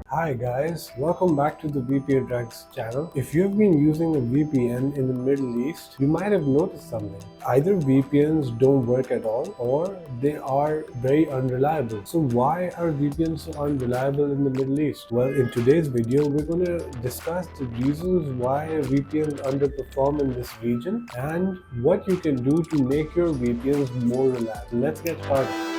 Hi guys, welcome back to the VPN Drugs channel. If you've been using a VPN in the Middle East, you might have noticed something. Either VPNs don't work at all or they are very unreliable. So why are VPNs so unreliable in the Middle East? Well, in today's video, we're going to discuss the reasons why VPNs underperform in this region and what you can do to make your VPNs more reliable. Let's get started.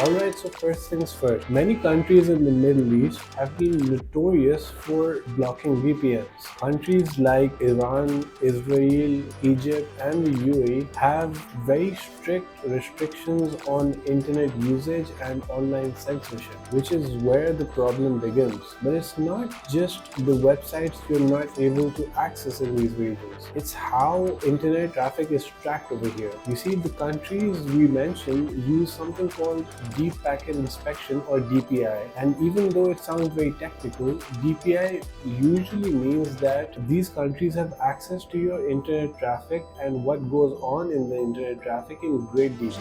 Alright, so first things first. Many countries in the Middle East have been notorious for blocking VPNs. Countries like Iran, Israel, Egypt, and the UAE have very strict restrictions on internet usage and online censorship, which is where the problem begins. But it's not just the websites you're not able to access in these regions. It's how internet traffic is tracked over here. You see, the countries we mentioned use something called Deep Packet Inspection or DPI, and even though it sounds very technical, DPI usually means that these countries have access to your internet traffic and what goes on in the internet traffic in great detail.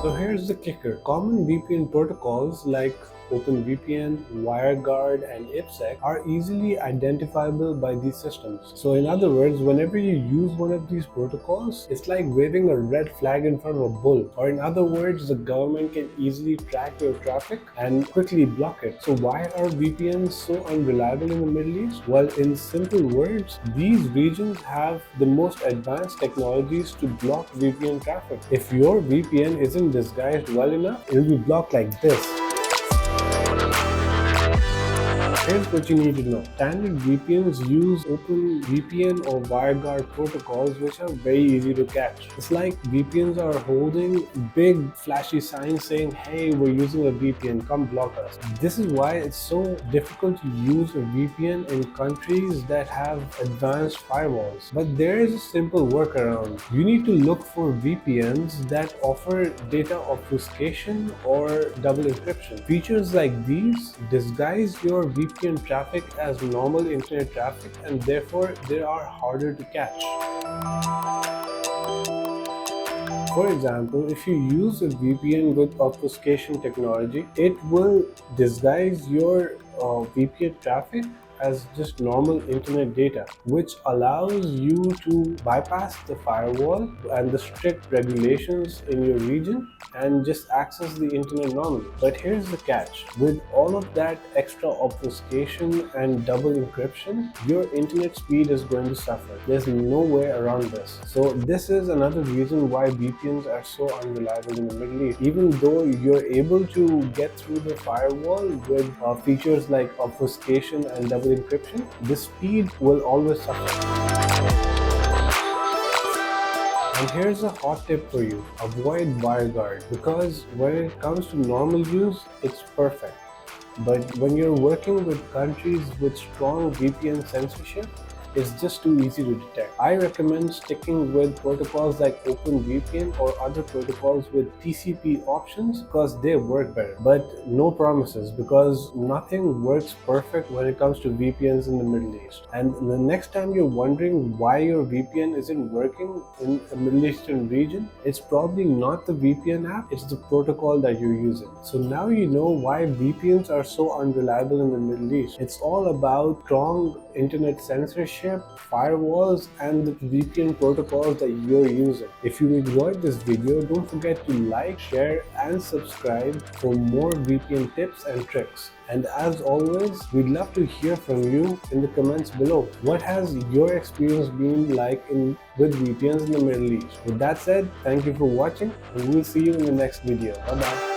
So here's the kicker. Common VPN protocols like OpenVPN, WireGuard, and IPsec are easily identifiable by these systems. So in other words, whenever you use one of these protocols, it's like waving a red flag in front of a bull. Or in other words, the government can easily track your traffic and quickly block it. So why are VPNs so unreliable in the Middle East? Well, in simple words, these regions have the most advanced technologies to block VPN traffic. If your VPN isn't disguised well enough, it will be blocked like this. Here's what you need to know. Standard VPNs use OpenVPN or WireGuard protocols, which are very easy to catch. It's like VPNs are holding big flashy signs saying, hey, we're using a VPN, come block us. This is why it's so difficult to use a VPN in countries that have advanced firewalls. But there is a simple workaround. You need to look for VPNs that offer data obfuscation or double encryption. Features like these disguise your VPN traffic as normal internet traffic, and therefore they are harder to catch. For example, if you use a VPN with obfuscation technology, it will disguise your VPN traffic as just normal internet data, which allows you to bypass the firewall and the strict regulations in your region and just access the internet normally. But here's the catch. With all of that extra obfuscation and double encryption, your internet speed is going to suffer. There's no way around this. So this is another reason why VPNs are so unreliable in the Middle East. Even though you're able to get through the firewall with features like obfuscation and double encryption, the speed will always suffer. And here's a hot tip for you. Avoid WireGuard, because when it comes to normal use, it's perfect. But when you're working with countries with strong VPN censorship, it's just too easy to detect. I recommend sticking with protocols like OpenVPN or other protocols with TCP options because they work better. But no promises, because nothing works perfect when it comes to VPNs in the Middle East. And the next time you're wondering why your VPN isn't working in a Middle Eastern region, it's probably not the VPN app, it's the protocol that you're using. So now you know why VPNs are so unreliable in the Middle East. It's all about strong internet censorship, firewalls, and the VPN protocols that you're using. If you enjoyed this video, don't forget to like, share, and subscribe for more VPN tips and tricks. And as always, we'd love to hear from you in the comments below. What has your experience been like with VPNs in the Middle East? With that said, thank you for watching, and we'll see you in the next video. Bye bye.